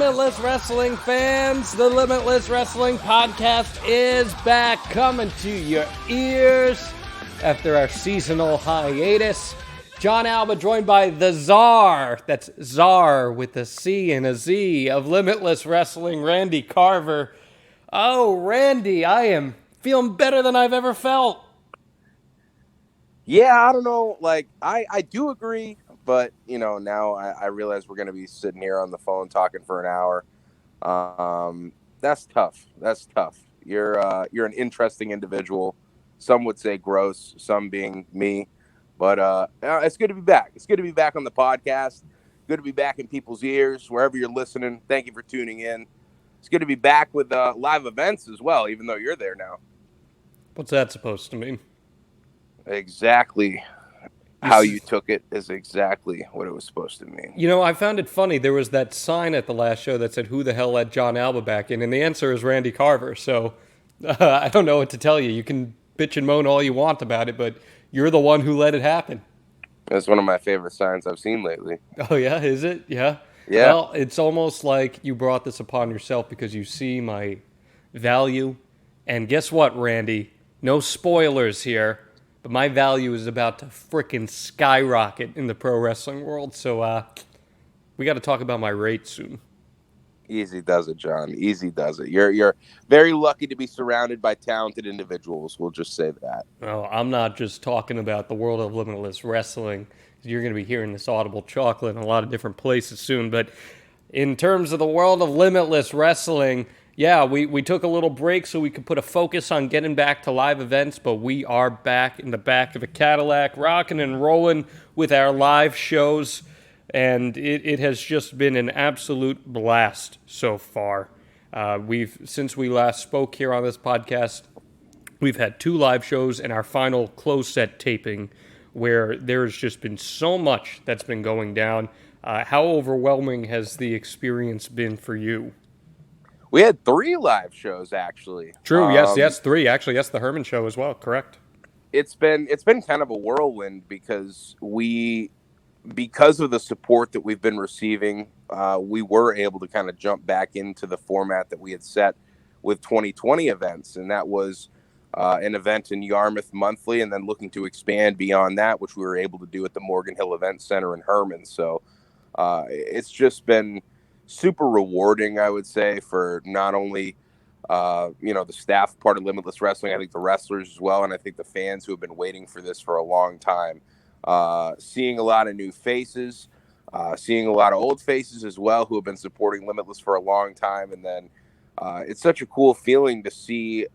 Limitless Wrestling fans, the Limitless Wrestling Podcast is back, coming to your ears after our seasonal hiatus. Jon Alba joined by the Czar, that's Czar with a C and a Z, of Limitless Wrestling, Randy Carver. Oh, Randy, I am feeling better than I've ever felt. Yeah, I don't know, I do agree. But, now I realize we're going to be sitting here on the phone talking for an hour. That's tough. You're an interesting individual. Some would say gross, some being me. But it's good to be back. It's good to be back on the podcast. Good to be back in people's ears, wherever you're listening. Thank you for tuning in. It's good to be back with live events as well, even though you're there now. What's that supposed to mean? Exactly. How you took it is exactly what it was supposed to mean. I found it funny. There was that sign at the last show that said, "Who the hell let Jon Alba back in?" And the answer is Randy Carver. So I don't know what to tell you. You can bitch and moan all you want about it, but you're the one who let it happen. That's one of my favorite signs I've seen lately. Oh, yeah? Is it? Yeah? Yeah. Well, it's almost like you brought this upon yourself because you see my value. And guess what, Randy? No spoilers here. But my value is about to frickin' skyrocket in the pro wrestling world, so we got to talk about my rate soon. Easy does it, John. Easy does it. You're very lucky to be surrounded by talented individuals. We'll just say that. Well, I'm not just talking about the world of Limitless Wrestling. You're going to be hearing this audible chocolate in a lot of different places soon. But in terms of the world of Limitless Wrestling, yeah, we took a little break so we could put a focus on getting back to live events, but we are back in the back of a Cadillac, rocking and rolling with our live shows, and it has just been an absolute blast so far. Since we last spoke here on this podcast, we've had 2 live shows and our final close set taping, where there's just been so much that's been going down. How overwhelming has the experience been for you? We had 3 live shows, actually. True. Yes, 3. Actually, yes, the Herman show as well. Correct. It's been kind of a whirlwind because of the support that we've been receiving, we were able to kind of jump back into the format that we had set with 2020 events, and that was an event in Yarmouth monthly, and then looking to expand beyond that, which we were able to do at the Morgan Hill Event Center in Herman. So it's just been super rewarding, I would say, for not only the staff part of Limitless Wrestling, I think the wrestlers as well, and I think the fans who have been waiting for this for a long time. Seeing a lot of new faces, seeing a lot of old faces as well who have been supporting Limitless for a long time, and then it's such a cool feeling to see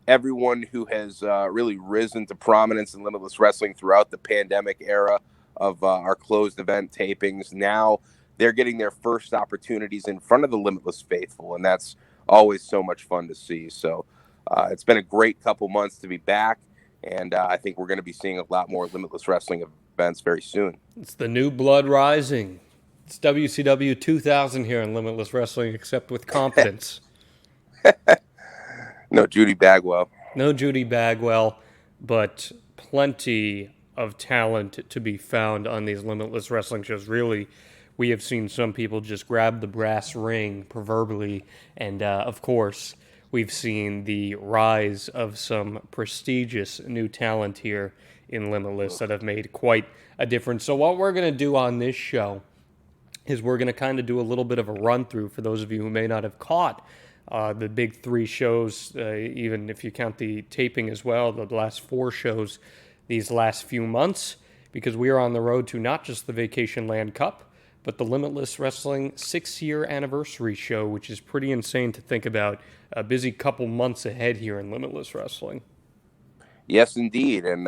everyone who has really risen to prominence in Limitless Wrestling throughout the pandemic era of our closed event tapings. Now they're getting their first opportunities in front of the Limitless faithful, and that's always so much fun to see. So it's been a great couple months to be back, and I think we're going to be seeing a lot more Limitless Wrestling events very soon. It's the new blood rising. It's WCW 2000 here in Limitless Wrestling, except with competence. No Judy Bagwell. No Judy Bagwell, but plenty of talent to be found on these Limitless Wrestling shows. Really, we have seen some people just grab the brass ring, proverbially, and of course, we've seen the rise of some prestigious new talent here in Limitless that have made quite a difference. So what we're going to do on this show is we're going to kind of do a little bit of a run-through for those of you who may not have caught the big 3 shows, even if you count the taping as well, the last 4 shows these last few months, because we are on the road to not just the Vacationland Cup, but the Limitless Wrestling 6-year anniversary show, which is pretty insane to think about. A busy couple months ahead here in Limitless Wrestling. Yes, indeed. And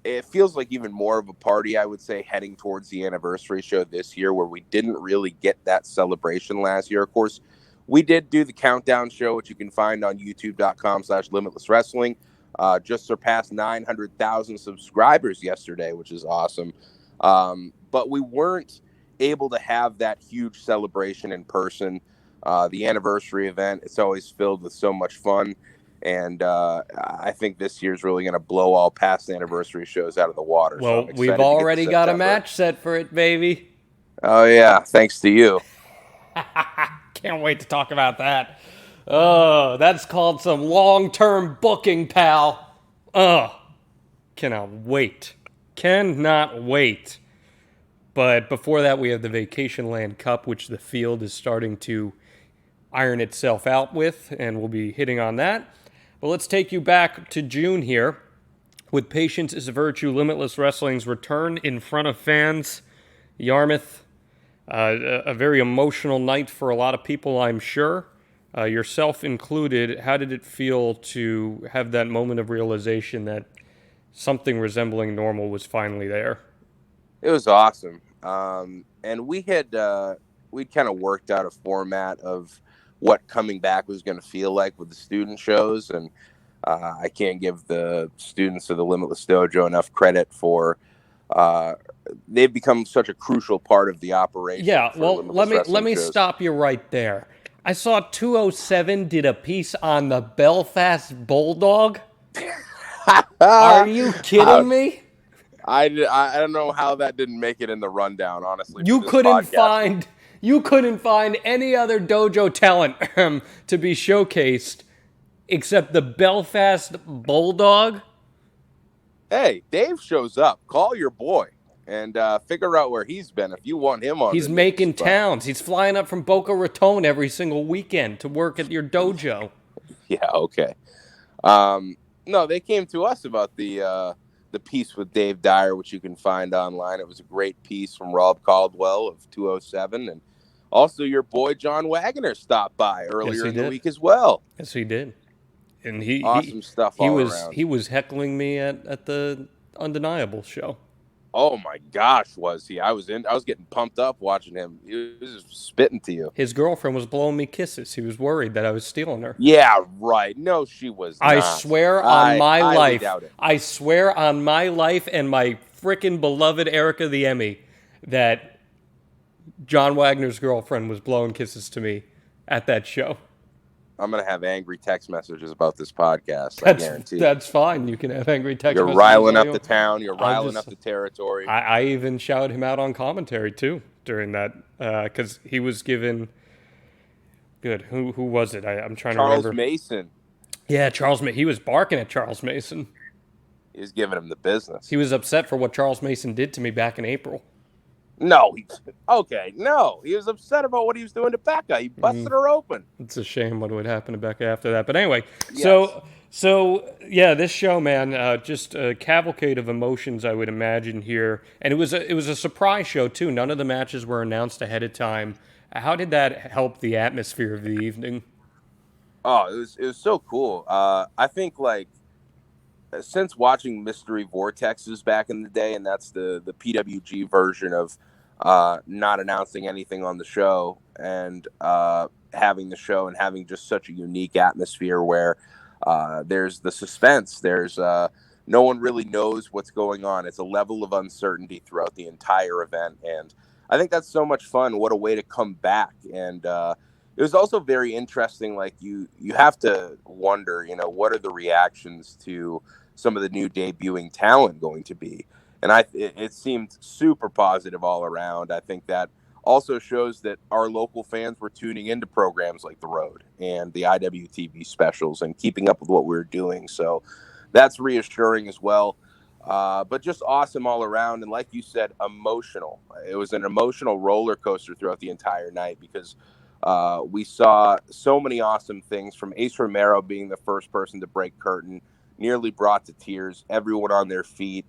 it feels like even more of a party, I would say, heading towards the anniversary show this year, where we didn't really get that celebration last year. Of course, we did do the countdown show, which you can find on youtube.com/Limitless Wrestling. Just surpassed 900,000 subscribers yesterday, which is awesome. But we weren't able to have that huge celebration in person. The anniversary event, it's always filled with so much fun. And I think this year's really going to blow all past anniversary shows out of the water. Well, so we've already got a match set for it, baby. Oh, yeah. Thanks to you. Can't wait to talk about that. Oh, that's called some long-term booking, pal. Cannot wait. Cannot wait. But before that, we have the Vacationland Cup, which the field is starting to iron itself out with, and we'll be hitting on that. But let's take you back to June here. With Patience is a Virtue, Limitless Wrestling's return in front of fans. Yarmouth, a very emotional night for a lot of people, I'm sure. Yourself included. How did it feel to have that moment of realization that something resembling normal was finally there? It was awesome. And we'd kind of worked out a format of what coming back was going to feel like with the student shows. And I can't give the students of the Limitless Dojo enough credit for they've become such a crucial part of the operation. Yeah, well, let me stop you right there. I saw 207 did a piece on the Belfast Bulldog. Are you kidding me? I don't know how that didn't make it in the rundown, honestly. You couldn't find any other dojo talent to be showcased except the Belfast Bulldog. Hey, Dave shows up. Call your boy and figure out where he's been if you want him on. He's making towns. He's flying up from Boca Raton every single weekend to work at your dojo. Yeah, okay. No, they came to us about the piece with Dave Dyer, which you can find online. It was a great piece from Rob Caldwell of 207. And also your boy John Wagner stopped by earlier in the week as well. Yes, he did. And awesome stuff all around. He was heckling me at the Undeniable show. Oh my gosh, was he? I was getting pumped up watching him. He was just spitting to you. His girlfriend was blowing me kisses. He was worried that I was stealing her. Yeah, right. No, she was not. I swear on my life. I swear on my life and my frickin' beloved Erica the Emmy that John Wagner's girlfriend was blowing kisses to me at that show. I'm going to have angry text messages about this podcast, I guarantee. That's fine. You can have angry text messages. You're riling up the town. You're riling up the territory. I even shouted him out on commentary, too, during that, because he was given... Good. Who was it? I'm trying to remember. Charles Mason. Yeah, Charles Mason. He was barking at Charles Mason. He was giving him the business. He was upset for what Charles Mason did to me back in April. No, he was upset about what he was doing to Becca. He busted her open. It's a shame what would happen to Becca after that. But anyway, yes. So yeah, this show, man, just a cavalcade of emotions, I would imagine here, and it was a surprise show too. None of the matches were announced ahead of time. How did that help the atmosphere of the evening? Oh, it was so cool. I think since watching Mystery Vortexes back in the day, and that's the PWG version of not announcing anything on the show and having the show and having just such a unique atmosphere where there's the suspense. There's no one really knows what's going on. It's a level of uncertainty throughout the entire event, and I think that's so much fun. What a way to come back. And it was also very interesting. Like you have to wonder, what are the reactions to some of the new debuting talent going to be? And it seemed super positive all around. I think that also shows that our local fans were tuning into programs like The Road and the IWTV specials and keeping up with what we were doing. So that's reassuring as well. But just awesome all around. And like you said, emotional. It was an emotional roller coaster throughout the entire night because we saw so many awesome things, from Ace Romero being the first person to break curtain, nearly brought to tears, everyone on their feet.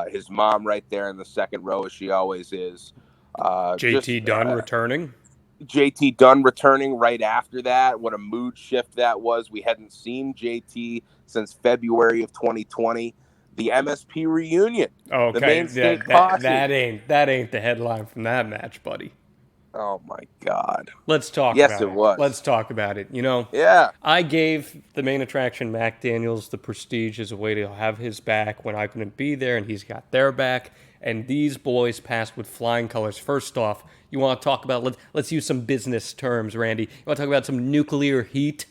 His mom right there in the second row, as she always is. JT Dunn returning. JT Dunn returning right after that. What a mood shift that was. We hadn't seen JT since February of 2020. The MSP reunion. Okay, that ain't the headline from that match, buddy. Oh my God. Let's talk about it. Yes, it was. Let's talk about it. Yeah. I gave the main attraction, Mac Daniels, the prestige as a way to have his back when I couldn't be there, and he's got their back. And these boys passed with flying colors. First off, you want to talk about, let's use some business terms, Randy. You want to talk about some nuclear heat?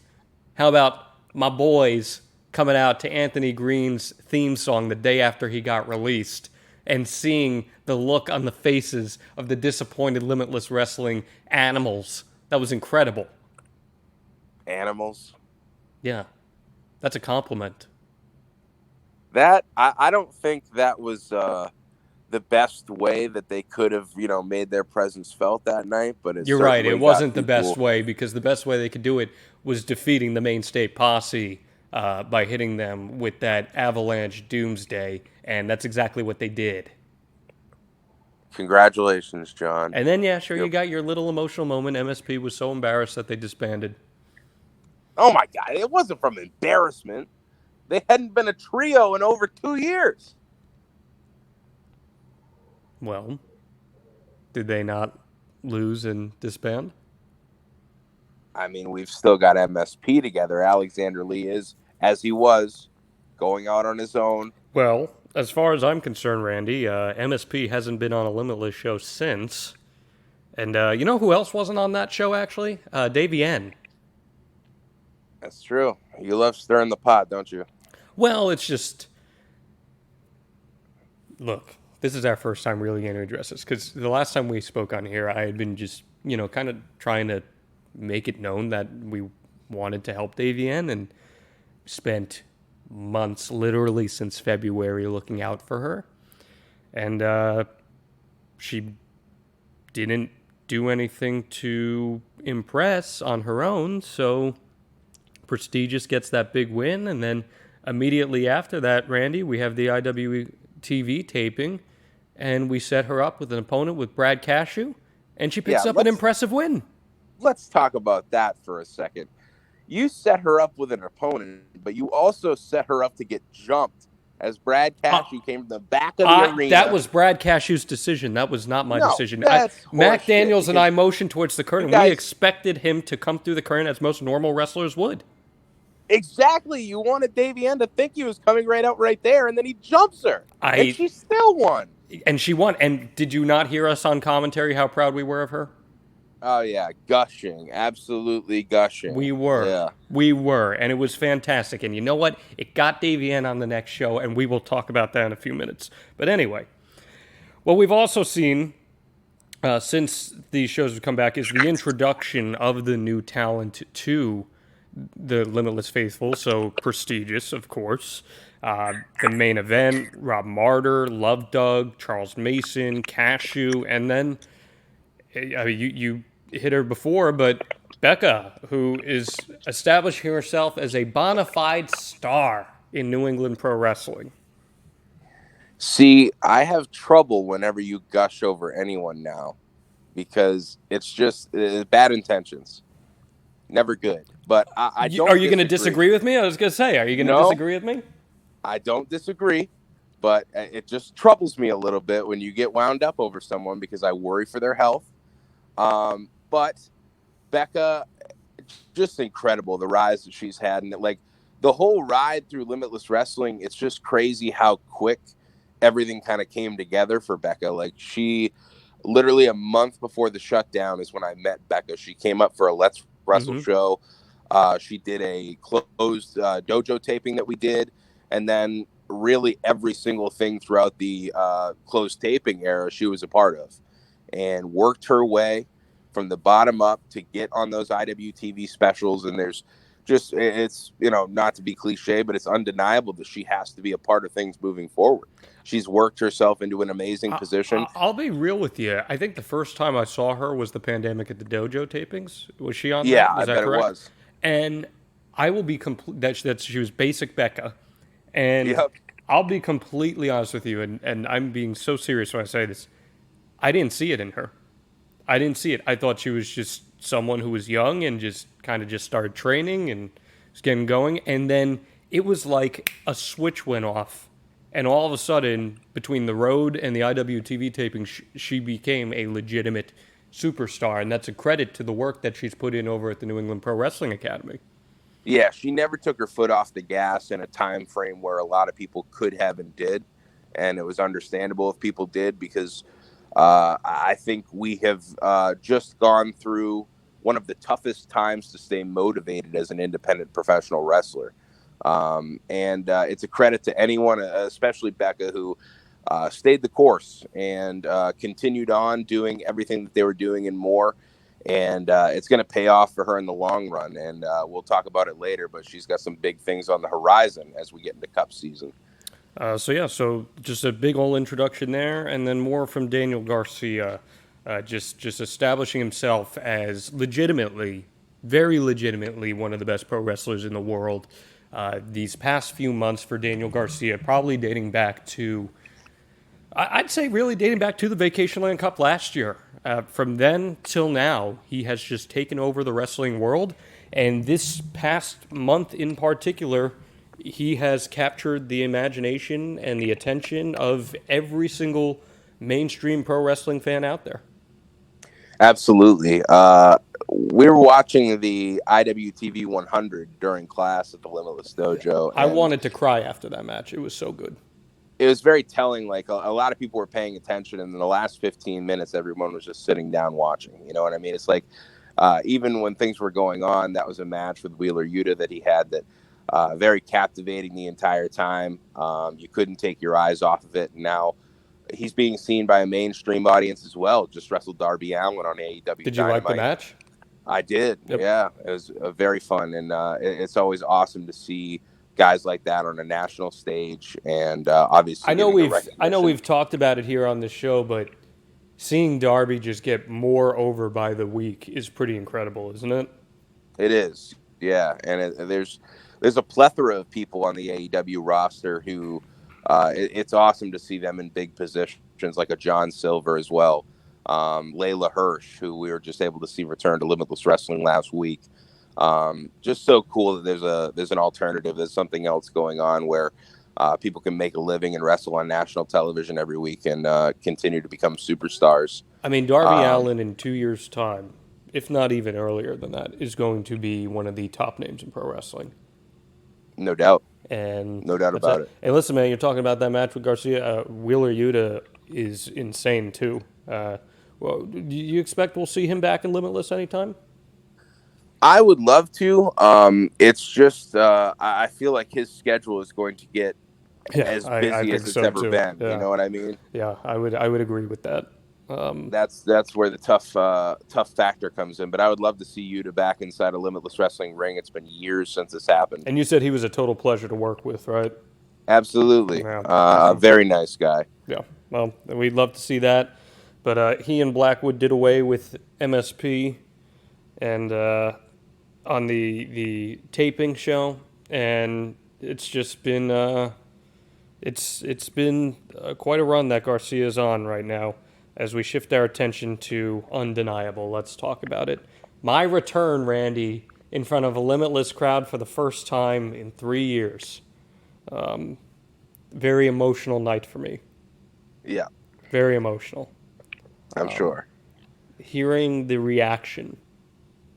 How about my boys coming out to Anthony Greene's theme song the day after he got released? and seeing the look on the faces of the disappointed Limitless Wrestling animals. That was incredible. Animals. Yeah, that's a compliment. That I don't think that was the best way that they could have, made their presence felt that night. But it You're right. certainly It got wasn't the best people. way, because the best way they could do it was defeating the main state posse by hitting them with that avalanche doomsday, and that's exactly what they did. Congratulations, John. And then, yeah, sure, you got your little emotional moment. MSP was so embarrassed that they disbanded. Oh my God! It wasn't from embarrassment. They hadn't been a trio in over 2 years. Well, did they not lose and disband? I mean, we've still got MSP together. Alexander Lee is, as he was, going out on his own. Well, as far as I'm concerned, Randy, MSP hasn't been on a Limitless show since. And you know who else wasn't on that show, actually? Davey N. That's true. You love stirring the pot, don't you? Well, it's just... Look, this is our first time really going to address this, because the last time we spoke on here, I had been just, kind of trying to make it known that we wanted to help Davey N, and spent months, literally since February, looking out for her. And she didn't do anything to impress on her own, so Prestigious gets that big win, and then immediately after that, Randy, we have the IWTV taping, and we set her up with an opponent with Brad Cashew, and she picks up an impressive win. Let's talk about that for a second. You set her up with an opponent, but you also set her up to get jumped as Brad Cashew came to the back of the arena. That was Brad Cashew's decision. That was not my decision. Mac Daniels and I motioned towards the curtain. We expected him to come through the curtain as most normal wrestlers would. Exactly. You wanted Davey N to think he was coming right out right there, and then he jumps her. And she still won. And she won. And did you not hear us on commentary how proud we were of her? Oh, yeah. Gushing. Absolutely gushing. We were. Yeah. We were. And it was fantastic. And you know what? It got Davey N on the next show, and we will talk about that in a few minutes. But anyway, what we've also seen since these shows have come back is the introduction of the new talent to the Limitless Faithful. So Prestigious, of course. The main event, Rob Martyr, Love Doug, Charles Mason, Cashew, and then you hit her before, but Becca, who is establishing herself as a bona fide star in New England pro wrestling. See, I have trouble whenever you gush over anyone now, because it's just bad intentions. Never good. But I don't. Are you going to disagree with me? I was going to say, are you going to disagree with me? I don't disagree, but it just troubles me a little bit when you get wound up over someone, because I worry for their health. But Becca, just incredible, the rise that she's had. And like the whole ride through Limitless Wrestling, it's just crazy how quick everything kind of came together for Becca. Like she literally a month before the shutdown is when I met Becca. She came up for a Let's Wrestle show. She did a closed dojo taping that we did. And then really every single thing throughout the closed taping era she was a part of, and worked her way from the bottom up to get on those IWTV specials. And there's just, it's, not to be cliche, but it's undeniable that she has to be a part of things moving forward. She's worked herself into an amazing position. I'll be real with you. I think the first time I saw her was the pandemic at the dojo tapings. Was she on Yeah, that? I bet correct? It was. And I will be complete that she was basic Becca. And Yep. I'll be completely honest with you, and I'm being so serious when I say this. I didn't see it in her. I didn't see it. I thought she was just someone who was young and just kind of just started training and was getting going. And then it was like a switch went off. And all of a sudden, between the road and the IWTV taping, she became a legitimate superstar. And that's a credit to the work that she's put in over at the New England Pro Wrestling Academy. Yeah, she never took her foot off the gas in a time frame where a lot of people could have and did. And it was understandable if people did, because I think we have just gone through one of the toughest times to stay motivated as an independent professional wrestler. And it's a credit to anyone, especially Becca, who stayed the course and continued on doing everything that they were doing and more. And it's going to pay off for her in the long run. And we'll talk about it later, but she's got some big things on the horizon as we get into Cup season. So just a big old introduction there, and then more from Daniel Garcia, just establishing himself as legitimately, very legitimately, one of the best pro wrestlers in the world. These past few months for Daniel Garcia, probably dating back to, I'd say really dating back to the Vacationland Cup last year. From then till now, he has just taken over the wrestling world, and this past month in particular, he has captured the imagination and the attention of every single mainstream pro wrestling fan out there. Absolutely. We were watching the IWTV 100 during class at the Limitless Dojo. I wanted to cry after that match. It was so good. It was very telling. Like a lot of people were paying attention, and in the last 15 minutes, everyone was just sitting down watching. You know what I mean? It's like even when things were going on, that was a match with Wheeler Yuta that he had that very captivating the entire time. You couldn't take your eyes off of it. And now he's being seen by a mainstream audience as well. Just wrestled Darby Allin on AEW. Did you like the match? I did. Yep. Yeah, it was very fun, and it's always awesome to see guys like that on a national stage. And obviously, I know we've talked about it here on the show, but seeing Darby just get more over by the week is pretty incredible, isn't it? It is. Yeah, and there's a plethora of people on the AEW roster who it's awesome to see them in big positions, like a John Silver as well. Layla Hirsch, who we were just able to see return to Limitless Wrestling last week. Just so cool that there's an alternative. There's something else going on where people can make a living and wrestle on national television every week and continue to become superstars. I mean, Darby Allin in 2 years' time, if not even earlier than that, is going to be one of the top names in pro wrestling. No doubt. And no doubt about it. And listen, man, you're talking about that match with Garcia. Wheeler Yuta is insane, too. Well, do you expect we'll see him back in Limitless anytime? I would love to. It's just I feel like his schedule is going to get as busy as it's ever been. Yeah. You know what I mean? Yeah, I would agree with that. That's where the tough factor comes in. But I would love to see Yuta back inside a Limitless Wrestling ring. It's been years since this happened. And you said he was a total pleasure to work with, right? Absolutely. Yeah. A very nice guy. Yeah. Well, we'd love to see that. But he and Blackwood did away with MSP and on the taping show, and it's just been it's been quite a run that Garcia's on right now. As we shift our attention to Undeniable, let's talk about it. My return, Randy, in front of a Limitless crowd for the first time in 3 years. Very emotional night for me. Yeah. Very emotional. I'm sure. Hearing the reaction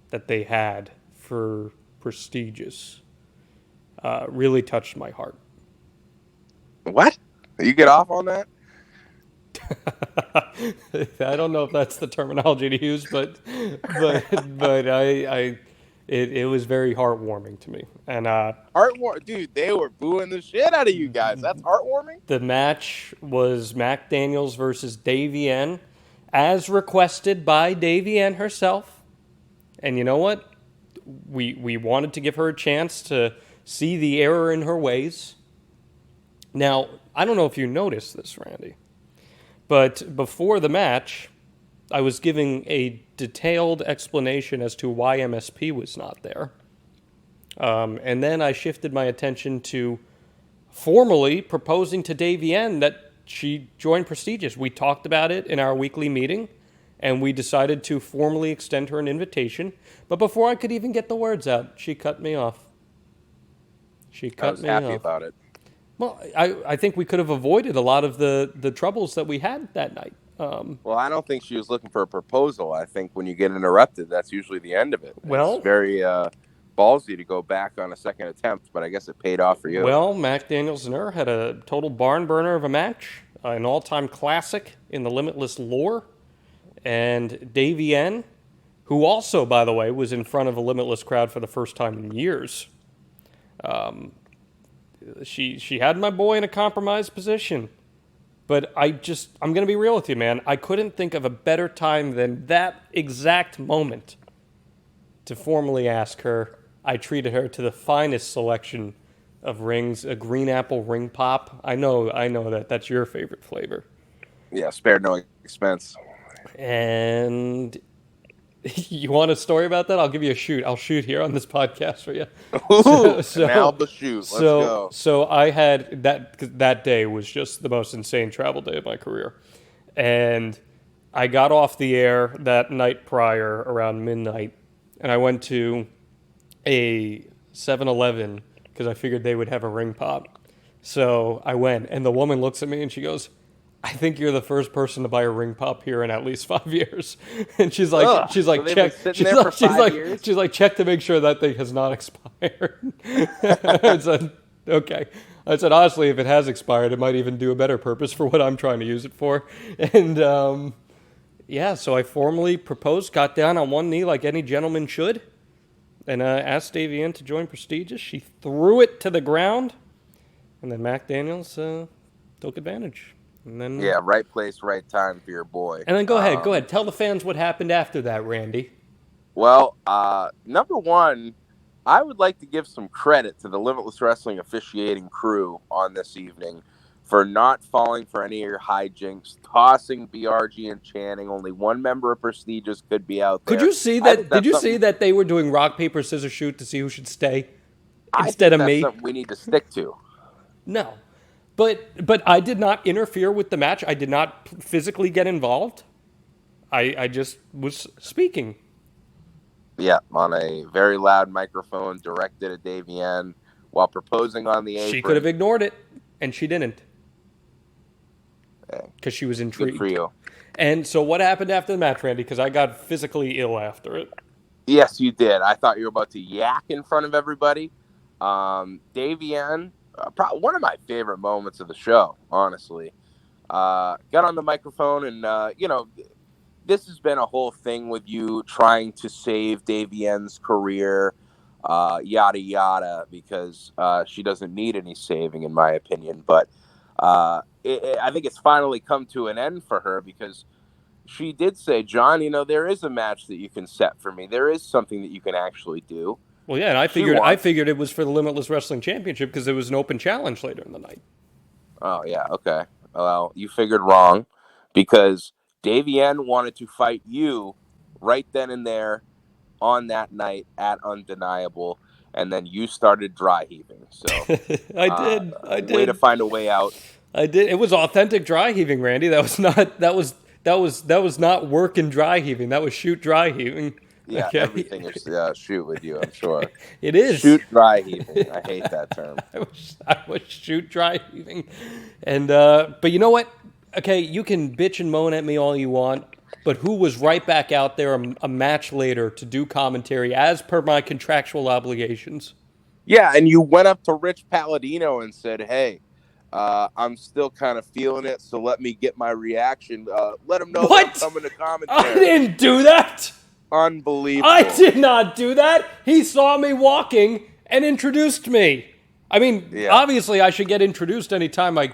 that they had for Prestigious really touched my heart. What? You get off on that? I don't know if that's the terminology to use, but it was very heartwarming to me. And dude, they were booing the shit out of you guys. That's heartwarming. The match was Mac Daniels versus Davienne, as requested by Davienne herself. And you know what? We wanted to give her a chance to see the error in her ways. Now, I don't know if you noticed this, Randy, but before the match, I was giving a detailed explanation as to why MSP was not there. And then I shifted my attention to formally proposing to Davienne that she join Prestigious. We talked about it in our weekly meeting, and we decided to formally extend her an invitation. But before I could even get the words out, she cut me off. I was happy about it. Well, I think we could have avoided a lot of the troubles that we had that night. Well, I don't think she was looking for a proposal. I think when you get interrupted, that's usually the end of it. Well, it's very ballsy to go back on a second attempt, but I guess it paid off for you. Well, Mac Daniels and her had a total barn burner of a match, an all-time classic in the Limitless lore. And Davienne, who also, by the way, was in front of a Limitless crowd for the first time in years, she had my boy in a compromised position. But I'm going to be real with you, man. I couldn't think of a better time than that exact moment to formally ask her. I treated her to the finest selection of rings, a green apple ring pop. I know that that's your favorite flavor. Yeah, spared no expense. And you want a story about that? I'll give you a shoot. I'll shoot here on this podcast for you. So now the shoot. Let's go. So I had that day was just the most insane travel day of my career. And I got off the air that night prior around midnight, and I went to a 7-Eleven because I figured they would have a ring pop. So I went, and the woman looks at me and she goes, I think you're the first person to buy a ring pop here in at least 5 years. And she's like, so check. She's like, check to make sure that thing has not expired. I said, okay. I said, honestly, if it has expired, it might even do a better purpose for what I'm trying to use it for. And so I formally proposed, got down on one knee like any gentleman should, and asked Davienne to join Prestigious. She threw it to the ground, and then Mac Daniels took advantage. And then, right place, right time for your boy. And then go ahead. Tell the fans what happened after that, Randy. Well, number one, I would like to give some credit to the Limitless Wrestling officiating crew on this evening for not falling for any of your hijinks, tossing BRG and Channing. Only one member of Prestigious could be out there. Could you see that? Did you see that they were doing rock, paper, scissors, shoot to see who should stay instead of me? That's something we need to stick to. No. But I did not interfere with the match. I did not physically get involved. I just was speaking. Yeah, on a very loud microphone directed at Davienne while proposing on the apron. She could have ignored it, and she didn't. Because she was intrigued. Good for you. And so what happened after the match, Randy? Because I got physically ill after it. Yes, you did. I thought you were about to yak in front of everybody. Davienne, one of my favorite moments of the show, honestly. Got on the microphone and, this has been a whole thing with you trying to save Davienne's career, yada, yada, because she doesn't need any saving, in my opinion. But I think it's finally come to an end for her because she did say, John, there is a match that you can set for me. There is something that you can actually do. Well, yeah, and I figured it was for the Limitless Wrestling Championship because there was an open challenge later in the night. Oh, yeah, okay. Well, you figured wrong because Davienne wanted to fight you right then and there on that night at Undeniable, and then you started dry heaving. So I did. Way to find a way out. I did. It was authentic dry heaving, Randy. That was not work and dry heaving. That was shoot dry heaving. Yeah, okay. Everything is shoot with you, I'm sure. It is. Shoot dry heaving. I hate that term. I was shoot dry heaving. And but you know what? Okay, you can bitch and moan at me all you want, but who was right back out there a match later to do commentary as per my contractual obligations? Yeah, and you went up to Rich Palladino and said, hey, I'm still kind of feeling it, so let me get my reaction. Let him know that I'm coming to commentary. I didn't do that! Unbelievable. I did not do that! He saw me walking and introduced me. I mean, Obviously I should get introduced anytime I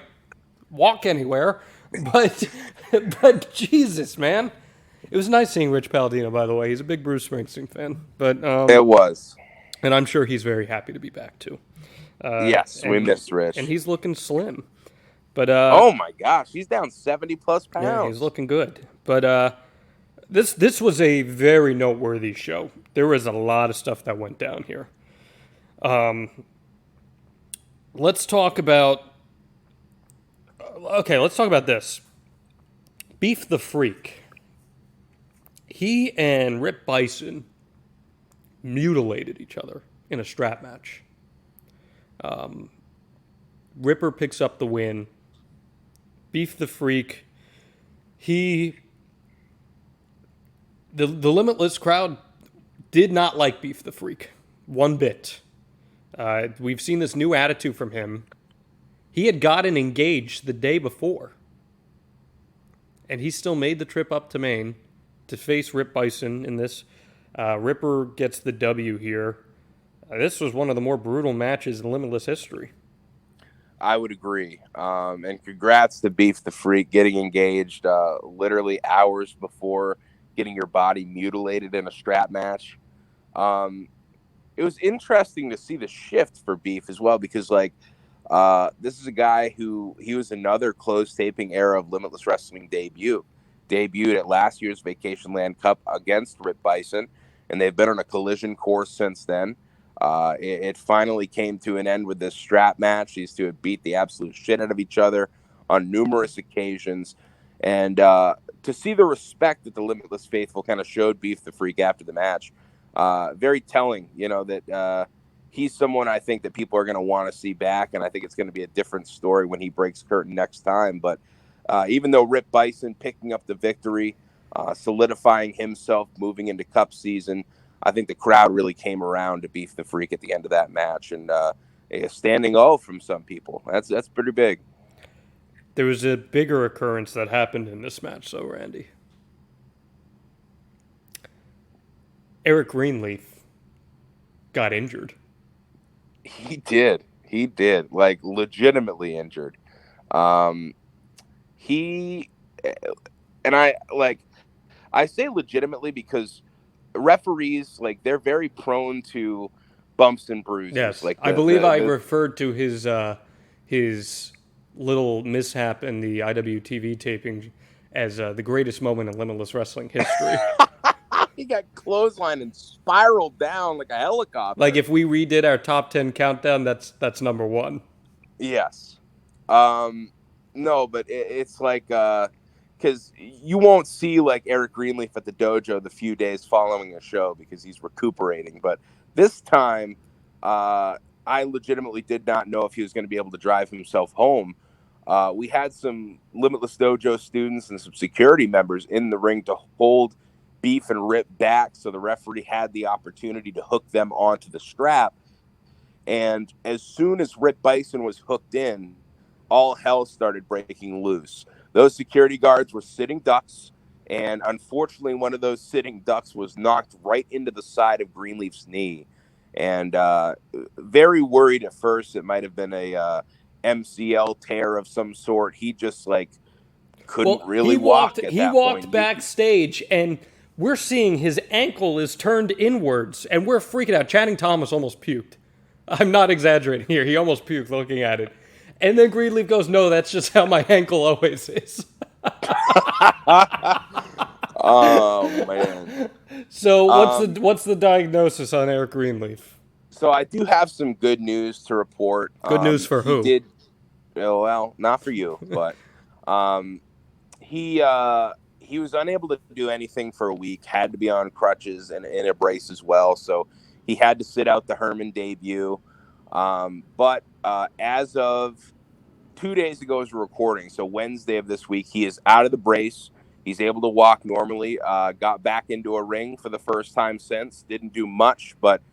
walk anywhere. But Jesus, man, it was nice seeing Rich Palladino. By the way, he's a big Bruce Springsteen fan. But it was, and I'm sure he's very happy to be back too. Yes, we missed Rich, and he's looking slim. But oh my gosh, he's down 70+ pounds. Yeah, he's looking good. But this was a very noteworthy show. There was a lot of stuff that went down here. Let's talk about. Okay, let's talk about this. Beef the Freak. He and Rip Bison mutilated each other in a strap match. Ripper picks up the win. Beef the Freak. The Limitless crowd did not like Beef the Freak one bit. We've seen this new attitude from him. He had gotten engaged the day before. And he still made the trip up to Maine to face Rip Bison in this. Ripper gets the W here. This was one of the more brutal matches in Limitless history. I would agree. And congrats to Beef the Freak getting engaged literally hours before getting your body mutilated in a strap match. Um, it was interesting to see the shift for Beef as well because, like, this is a guy who he was another closed taping era of Limitless Wrestling debuted at last year's Vacationland Cup against Rip Bison, and they've been on a collision course since then. It finally came to an end with this strap match. These two had beat the absolute shit out of each other on numerous occasions. And to see the respect that the Limitless faithful kind of showed Beef the Freak after the match, very telling, that he's someone I think that people are going to want to see back. And I think it's going to be a different story when he breaks curtain next time. But even though Rip Bison picking up the victory, solidifying himself moving into Cup season, I think the crowd really came around to Beef the Freak at the end of that match, and a standing O from some people. That's pretty big. There was a bigger occurrence that happened in this match, though, Randy. Eric Greenleaf got injured. He did, like legitimately injured. He and I say legitimately because referees, like, they're very prone to bumps and bruises. Yes, like I believe I referred to his little mishap in the IWTV taping as the greatest moment in Limitless Wrestling history. He got clotheslined and spiraled down like a helicopter. Like, if we redid our top 10 countdown, that's number one. Yes. No, but it's like because you won't see like Eric Greenleaf at the dojo the few days following a show because he's recuperating. But this time, I legitimately did not know if he was going to be able to drive himself home. We had some Limitless Dojo students and some security members in the ring to hold Beef and Rip back, so the referee had the opportunity to hook them onto the strap. And as soon as Rip Bison was hooked in, all hell started breaking loose. Those security guards were sitting ducks, and unfortunately, one of those sitting ducks was knocked right into the side of Greenleaf's knee. And very worried at first it might have been a MCL tear of some sort. He just couldn't really walk at that point. He walked backstage, and we're seeing his ankle is turned inwards, and we're freaking out. Channing Thomas almost puked. I'm not exaggerating here. He almost puked looking at it. And then Greenleaf goes, "No, that's just how my ankle always is." Oh, man. So what's the diagnosis on Eric Greenleaf? So I do have some good news to report. Good news for who? Well, not for you, but he was unable to do anything for a week, had to be on crutches and in a brace as well. So he had to sit out the Herman debut. But as of 2 days ago as we're recording, so Wednesday of this week, he is out of the brace. He's able to walk normally, got back into a ring for the first time since. Didn't do much, but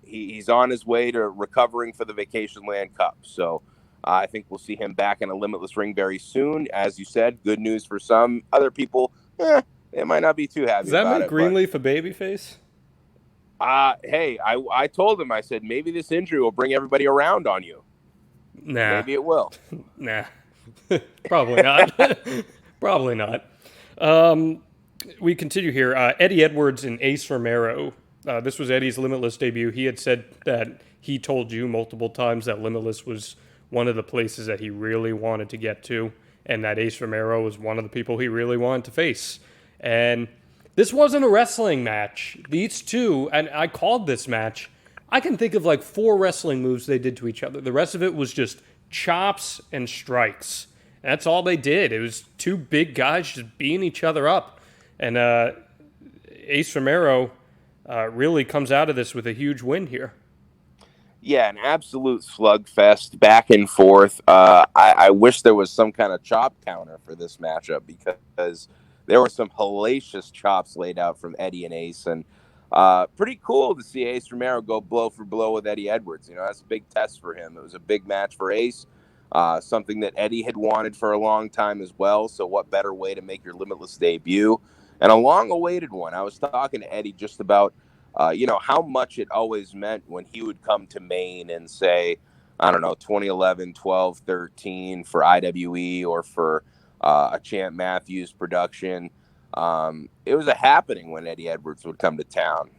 he's on his way to recovering for the Vacationland Cup. So I think we'll see him back in a Limitless ring very soon. As you said, good news for some. Other people, they might not be too happy about it. Does that make Greenleaf a babyface? Hey, I told him, I said, maybe this injury will bring everybody around on you. Nah. Maybe it will. Nah. Probably not. Probably not. We continue here. Eddie Edwards and Ace Romero. This was Eddie's Limitless debut. He had said that he told you multiple times that Limitless was one of the places that he really wanted to get to, and that Ace Romero was one of the people he really wanted to face. And this wasn't a wrestling match. These two, and I called this match, I can think of like 4 wrestling moves they did to each other. The rest of it was just chops and strikes. And that's all they did. It was 2 big guys just beating each other up. And Ace Romero really comes out of this with a huge win here. Yeah, an absolute slugfest, back and forth. I wish there was some kind of chop counter for this matchup because there were some hellacious chops laid out from Eddie and Ace, and pretty cool to see Ace Romero go blow for blow with Eddie Edwards. That's a big test for him. It was a big match for Ace, something that Eddie had wanted for a long time as well. So what better way to make your Limitless debut? And a long-awaited one. I was talking to Eddie just about how much it always meant when he would come to Maine and say, I don't know, 2011, 12, 13 for IWE or for a Champ Matthews production. It was a happening when Eddie Edwards would come to town.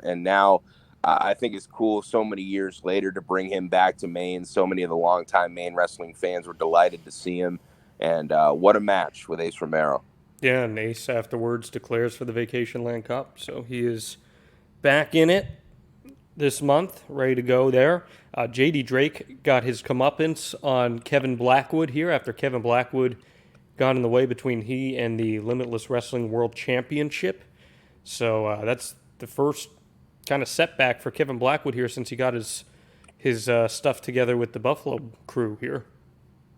And now I think it's cool so many years later to bring him back to Maine. So many of the longtime Maine wrestling fans were delighted to see him. And what a match with Ace Romero. Yeah, and Ace afterwards declares for the Vacationland Cup. So he is back in it this month, ready to go there. J.D. Drake got his comeuppance on Kevin Blackwood here after Kevin Blackwood got in the way between he and the Limitless Wrestling World Championship. So that's the first kind of setback for Kevin Blackwood here since he got his stuff together with the Buffalo crew here.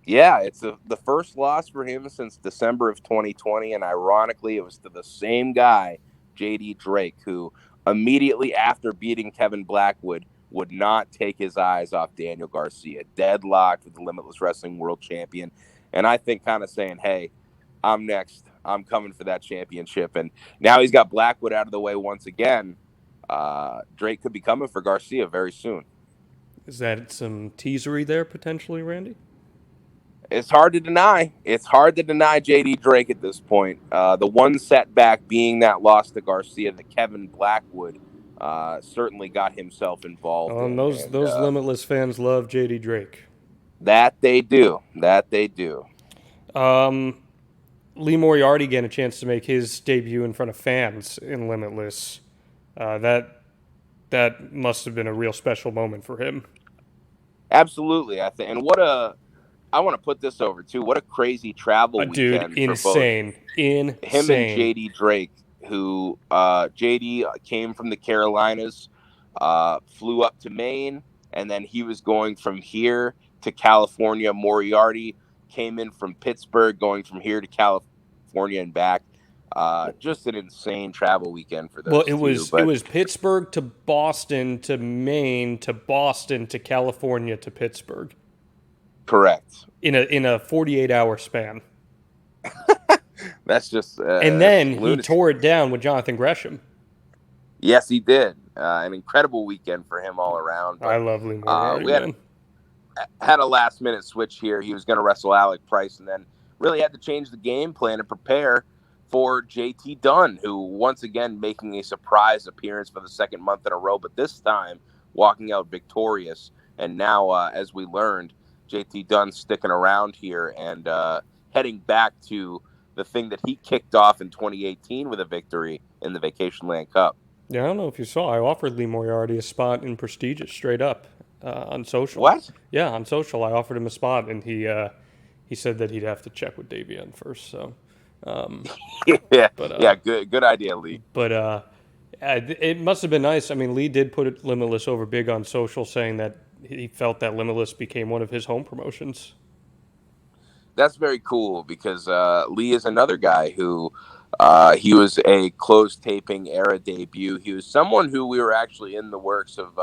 Yeah, it's the first loss for him since December of 2020, and ironically, it was to the same guy, J.D. Drake, who immediately after beating Kevin Blackwood would not take his eyes off Daniel Garcia, deadlocked with the Limitless Wrestling World Champion, and I think kind of saying, hey, I'm next. I'm coming for that championship, and now he's got Blackwood out of the way once again. Drake could be coming for Garcia very soon. Is that some teasery there potentially, Randy? It's hard to deny. It's hard to deny J.D. Drake at this point. The one setback being that loss to Garcia, that Kevin Blackwood certainly got himself involved in. Those Limitless fans love J.D. Drake. That they do. Lee Moriarty getting a chance to make his debut in front of fans in Limitless. That must have been a real special moment for him. Absolutely, I think. And I want to put this over too. What a crazy travel weekend! Dude, insane. Him and J.D. Drake, who J.D. came from the Carolinas, flew up to Maine, and then he was going from here to California. Moriarty came in from Pittsburgh, going from here to California and back. Just an insane travel weekend for those. Well, it was Pittsburgh to Boston to Maine to Boston to California to Pittsburgh. Correct. In a 48-hour span. That's just and then he tore it down with Jonathan Gresham. Yes, he did. An incredible weekend for him all around. But, I love Lee Moriarty. We had a last-minute switch here. He was going to wrestle Alec Price, and then really had to change the game plan and prepare for JT Dunn, who once again making a surprise appearance for the second month in a row, but this time walking out victorious. And now, as we learned, JT Dunn sticking around here and heading back to the thing that he kicked off in 2018 with a victory in the Vacationland Cup. Yeah, I don't know if you saw. I offered Lee Moriarty a spot in Prestigious straight up on social. What? Yeah, on social. I offered him a spot, and he said that he'd have to check with Davian first. So, good idea, Lee. But it must have been nice. I mean, Lee did put Limitless over big on social, saying that he felt that Limitless became one of his home promotions. That's very cool because Lee is another guy who he was a closed taping era debut. He was someone who we were actually in the works of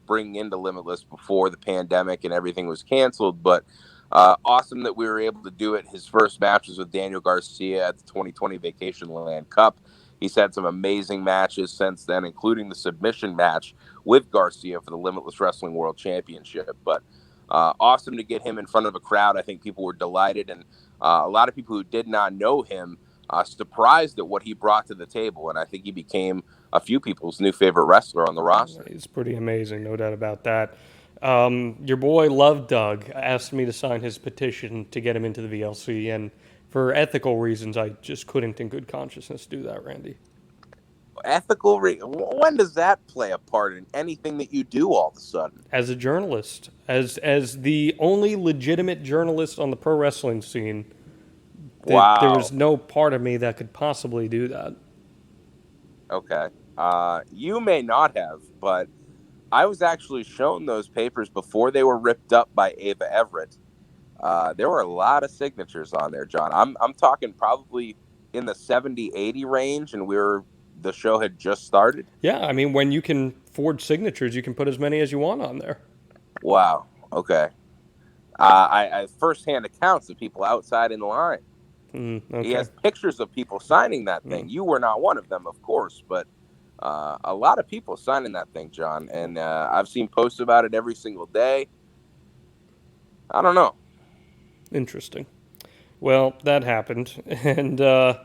bringing into Limitless before the pandemic and everything was canceled. But awesome that we were able to do it. His first match was with Daniel Garcia at the 2020 Vacationland Cup. He's had some amazing matches since then, including the submission match with Garcia for the Limitless Wrestling World Championship. But awesome to get him in front of a crowd. I think people were delighted, and a lot of people who did not know him surprised at what he brought to the table. And I think he became a few people's new favorite wrestler on the roster. He's pretty amazing, no doubt about that. Your boy Love Doug asked me to sign his petition to get him into the VLC, and for ethical reasons, I just couldn't in good consciousness do that, Randy. Ethical? When does that play a part in anything that you do all of a sudden? As a journalist, as the only legitimate journalist on the pro wrestling scene, there was no part of me that could possibly do that. Okay. You may not have, but I was actually shown those papers before they were ripped up by Ava Everett. There were a lot of signatures on there, John. I'm talking probably in the 70, 80 range, and the show had just started. Yeah, I mean, when you can forge signatures, you can put as many as you want on there. Wow. Okay. I firsthand accounts of people outside in line. Okay. He has pictures of people signing that thing. You were not one of them, of course, but a lot of people signing that thing, John. And I've seen posts about it every single day. I don't know. Interesting. Well, that happened, and all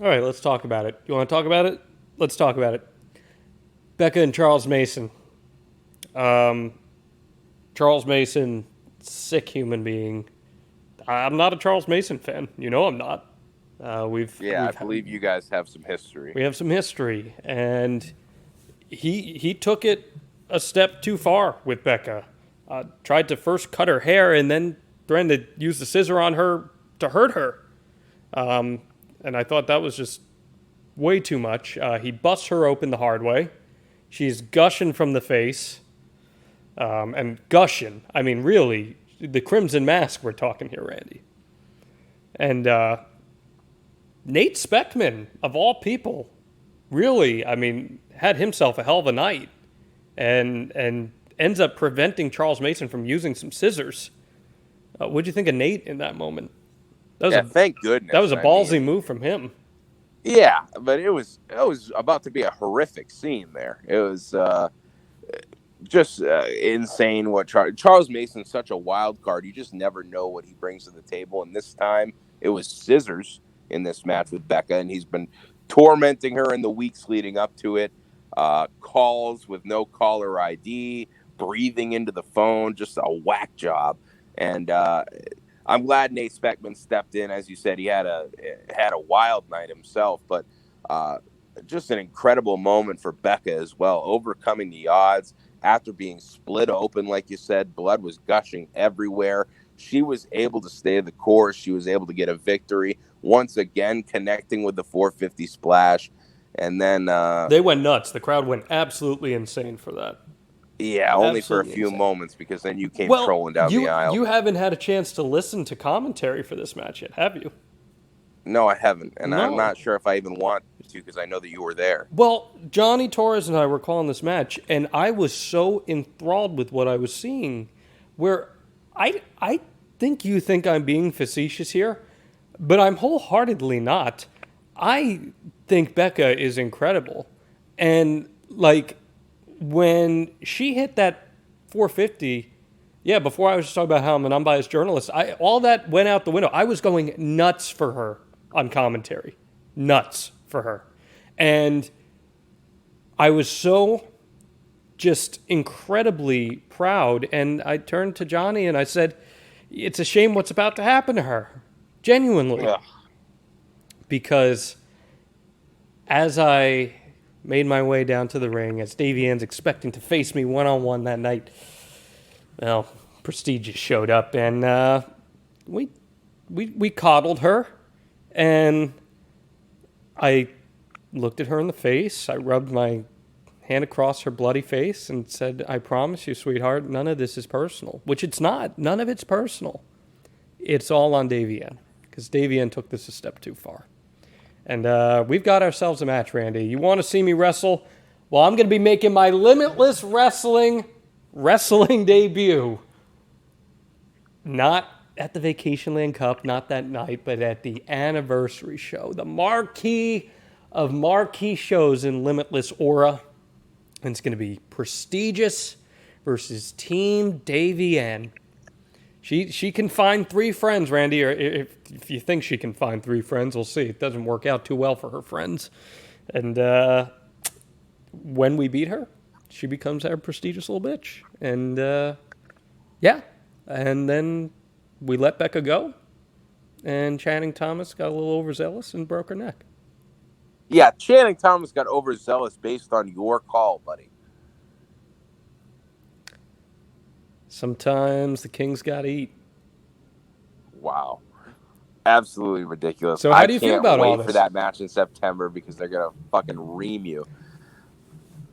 right, let's talk about it. You want to talk about it? Let's talk about it. Becca and Charles Mason. Charles Mason, sick human being. I'm not a Charles Mason fan. You know I'm not. We've I believe you guys have some history. We have some history, and he took it a step too far with Becca. Tried to first cut her hair and then threatened to use the scissor on her to hurt her. And I thought that was just way too much. He busts her open the hard way. She's gushing from the face. And gushing, I mean, really, the Crimson Mask we're talking here, Randy. And Nate Speckman, of all people, really, I mean, had himself a hell of a night and ends up preventing Charles Mason from using some scissors. What'd you think of Nate in that moment? Thank goodness. That was a ballsy move from him. Yeah, but it was about to be a horrific scene there. It was just insane what Charles Mason's such a wild card. You just never know what he brings to the table. And this time it was scissors in this match with Becca, and he's been tormenting her in the weeks leading up to it. Calls with no caller ID, breathing into the phone, just a whack job. And I'm glad Nate Speckman stepped in. As you said, he had a wild night himself, but just an incredible moment for Becca as well, overcoming the odds after being split open. Like you said, blood was gushing everywhere. She was able to stay the course. She was able to get a victory, once again connecting with the 450 splash. And then they went nuts. The crowd went absolutely insane for that. Yeah, only for a few moments, because then you came trolling down the aisle. You haven't had a chance to listen to commentary for this match yet, have you? No, I haven't. And no. I'm not sure if I even want to, because I know that you were there. Well, Johnny Torres and I were calling this match, and I was so enthralled with what I was seeing, where I think you think I'm being facetious here, but I'm wholeheartedly not. I think Becca is incredible. And, like, when she hit that 450, before I was just talking about how I'm an unbiased journalist, all that went out the window. I was going nuts for her on commentary. Nuts for her. And I was so just incredibly proud. And I turned to Johnny and I said, it's a shame what's about to happen to her. Genuinely. Yeah. Because as I made my way down to the ring, as Davey Ann's expecting to face me one-on-one that night, well, Prestigious showed up, and we coddled her, and I looked at her in the face. I rubbed my hand across her bloody face and said, I promise you, sweetheart, none of this is personal, which it's not. None of it's personal. It's all on Davey Ann, because Davey Ann took this a step too far. And we've got ourselves a match, Randy. You want to see me wrestle? Well, I'm going to be making my Limitless Wrestling debut. Not at the Vacationland Cup, not that night, but at the anniversary show. The marquee of marquee shows in Limitless Aura. And it's going to be Prestigious versus Team Davey Ann. She can find 3 friends, Randy, or if you think she can find 3 friends, we'll see. It doesn't work out too well for her friends. And when we beat her, she becomes our prestigious little bitch. And, and then we let Becca go, and Channing Thomas got a little overzealous and broke her neck. Yeah, Channing Thomas got overzealous based on your call, buddy. Sometimes the king's got to eat. Wow. Absolutely ridiculous. So how do you feel about all this? I can't wait for that match in September, because they're going to fucking ream you.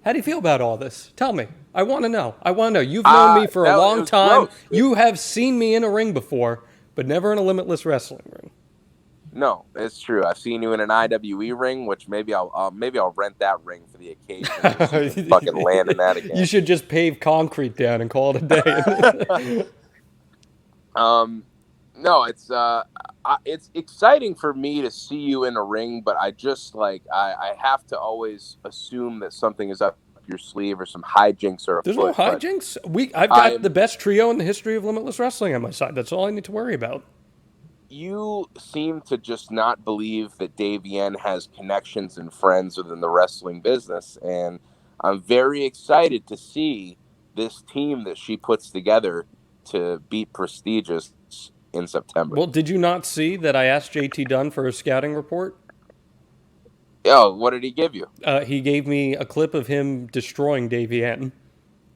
How do you feel about all this? Tell me. I want to know. You've known me for a long time. Gross. You have seen me in a ring before, but never in a Limitless Wrestling ring. No, it's true. I've seen you in an IWE ring, which maybe I'll rent that ring for the occasion. Fucking land in that again. You should just pave concrete down and call it a day. No, it's exciting for me to see you in a ring, but I just I have to always assume that something is up your sleeve or some hijinks are There's no afoot. But hijinks. I've got the best trio in the history of Limitless Wrestling on my side. That's all I need to worry about. You seem to just not believe that Davienne has connections and friends within the wrestling business. And I'm very excited to see this team that she puts together to beat Prestigious in September. Well, did you not see that I asked JT Dunn for a scouting report? Oh, what did he give you? He gave me a clip of him destroying Davienne.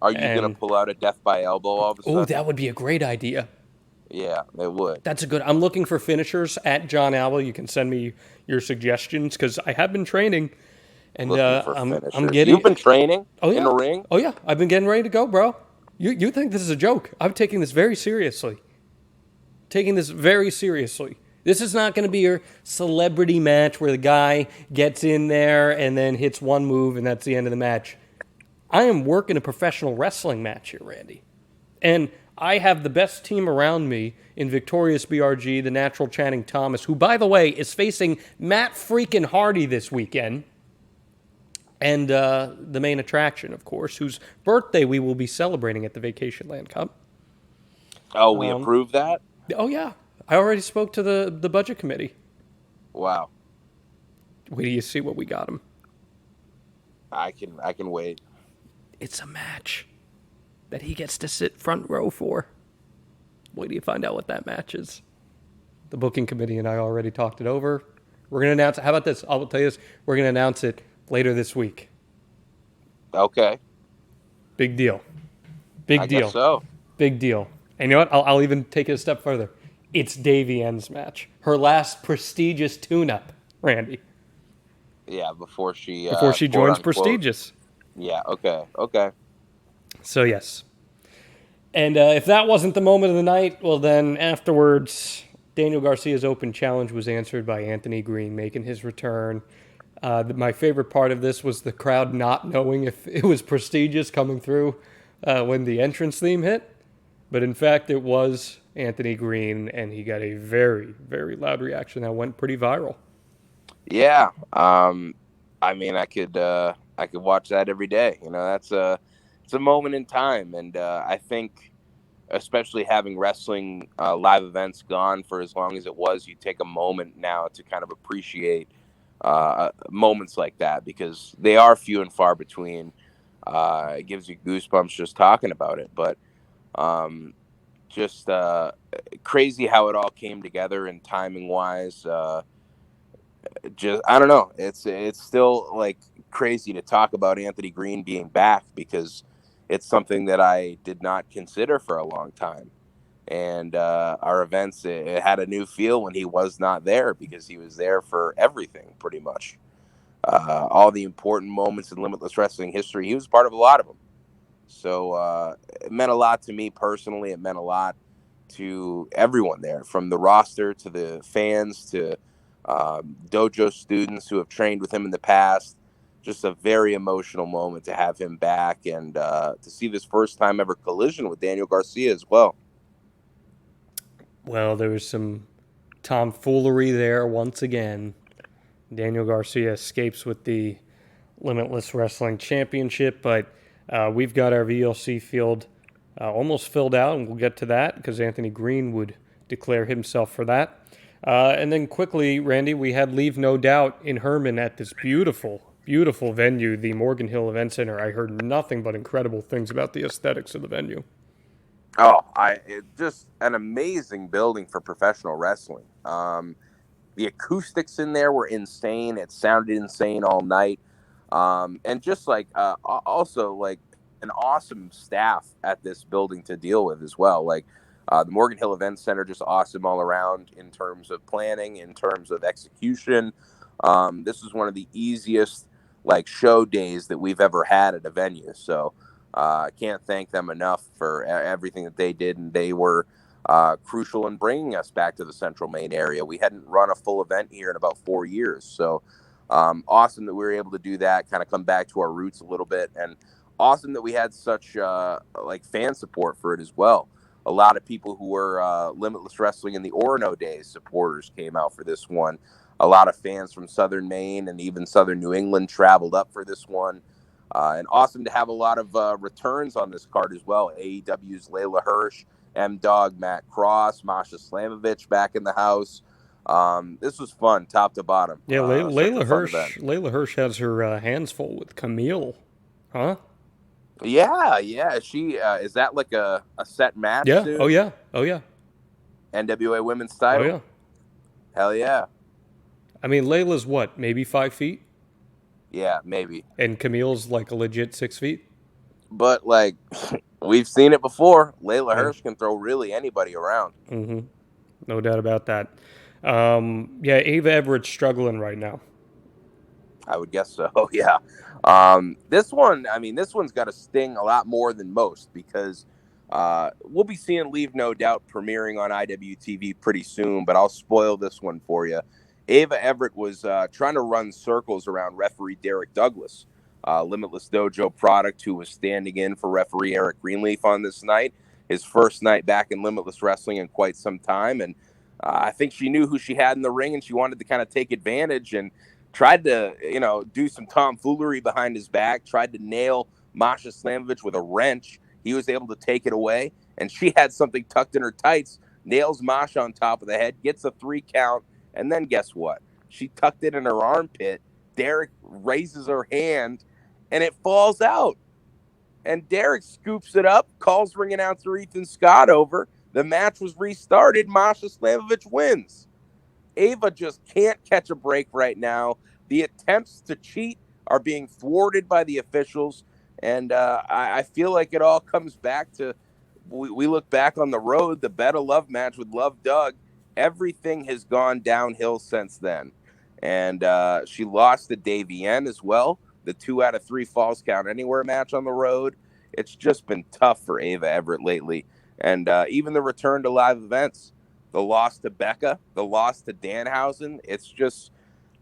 Are you going to pull out a death by elbow all of a sudden? Oh, that would be a great idea. Yeah, it would. That's a good. I'm looking for finishers at Jon Alba. You can send me your suggestions because I have been training, and I'm getting. You've been training in the ring? Oh yeah, I've been getting ready to go, bro. You think this is a joke? I'm taking this very seriously. This is not going to be your celebrity match where the guy gets in there and then hits one move and that's the end of the match. I am working a professional wrestling match here, Randy. And I have the best team around me in Victorious BRG, the natural Channing Thomas, who, by the way, is facing Matt freaking Hardy this weekend. And the main attraction, of course, whose birthday we will be celebrating at the Vacationland Cup. Oh, we approve that? Oh, yeah. I already spoke to the budget committee. Wow. Wait till you see what we got him. I can wait. It's a match that he gets to sit front row for. Wait till you find out what that match is. The booking committee and I already talked it over. We're going to announce it. How about this? I'll tell you this. We're going to announce it later this week. Okay. Big deal. I guess so. Big deal. And you know what? I'll even take it a step further. It's Davienne's match. Her last prestigious tune-up, Randy. Yeah, before she joins Prestigious. Yeah, okay. So, yes. And if that wasn't the moment of the night, well, then afterwards, Daniel Garcia's open challenge was answered by Anthony Greene making his return. My favorite part of this was the crowd not knowing if it was Prestigious coming through when the entrance theme hit. But in fact, it was Anthony Greene, and he got a very, very loud reaction that went pretty viral. Yeah. I mean, I could watch that every day. You know, it's a moment in time. And I think, especially having wrestling live events gone for as long as it was, you take a moment now to kind of appreciate moments like that, because they are few and far between. It gives you goosebumps just talking about it. But just crazy how it all came together and timing wise. Just, I don't know. It's still like crazy to talk about Anthony Greene being back, because it's something that I did not consider for a long time. And our events, it had a new feel when he was not there, because he was there for everything pretty much. All the important moments in Limitless Wrestling history, he was part of a lot of them. So it meant a lot to me personally. It meant a lot to everyone there, from the roster to the fans to dojo students who have trained with him in the past. Just a very emotional moment to have him back, and to see this first time ever collision with Daniel Garcia as well. Well, there was some tomfoolery there once again. Daniel Garcia escapes with the Limitless Wrestling Championship, but we've got our VLC field almost filled out, and we'll get to that because Anthony Greene would declare himself for that. And then quickly, Randy, we had Leave No Doubt in Herman at this beautiful, beautiful venue, the Morgan Hill Event Center. I heard nothing but incredible things about the aesthetics of the venue. Oh, just an amazing building for professional wrestling. The acoustics in there were insane. It sounded insane all night. And just like, also like an awesome staff at this building to deal with as well. Like, the Morgan Hill Event Center, just awesome all around in terms of planning, in terms of execution. This was one of the easiest like show days that we've ever had at a venue. So I can't thank them enough for everything that they did. And they were crucial in bringing us back to the Central Maine area. We hadn't run a full event here in about 4 years. So awesome that we were able to do that, kind of come back to our roots a little bit. And awesome that we had such like fan support for it as well. A lot of people who were Limitless Wrestling in the Orono days supporters came out for this one. A lot of fans from Southern Maine and even Southern New England traveled up for this one. And awesome to have a lot of returns on this card as well. AEW's Layla Hirsch, M-Dog, Matt Cross, Masha Slamovich back in the house. This was fun, top to bottom. Yeah, Such a fun event. Layla Hirsch has her hands full with Camille, huh? Yeah. She is that like a set match Yeah. soon? Oh yeah. Oh yeah. NWA Women's Oh title. yeah. Hell yeah. I mean, Layla's what? Maybe 5 feet, Yeah, maybe. and Camille's like a legit 6 feet. But like we've seen it before, Layla Hirsch can throw really anybody around. Mm-hmm. No doubt about that. Yeah, Ava Everett's struggling right now. I would guess so. Yeah. This one's got to sting a lot more than most because we'll be seeing Leave No Doubt premiering on IWTV pretty soon, but I'll spoil this one for you. Ava Everett was trying to run circles around referee Derek Douglas, Limitless Dojo product, who was standing in for referee Eric Greenleaf on this night, his first night back in Limitless Wrestling in quite some time. And I think she knew who she had in the ring, and she wanted to kind of take advantage and tried to, do some tomfoolery behind his back, tried to nail Masha Slamovich with a wrench. He was able to take it away, and she had something tucked in her tights, nails Masha on top of the head, gets a 3 count, and then guess what? She tucked it in her armpit. Derek raises her hand, and it falls out. And Derek scoops it up, calls ring announcer Ethan Scott over. The match was restarted. Masha Slamovich wins. Ava just can't catch a break right now. The attempts to cheat are being thwarted by the officials. And I feel like it all comes back to, we look back on the road, the Better Love match with Love Doug. Everything has gone downhill since then. And she lost to Davienne as well. The 2 out of 3 Falls Count Anywhere match on the road. It's just been tough for Ava Everett lately. And even the return to live events, the loss to Becca, the loss to Danhausen, it's just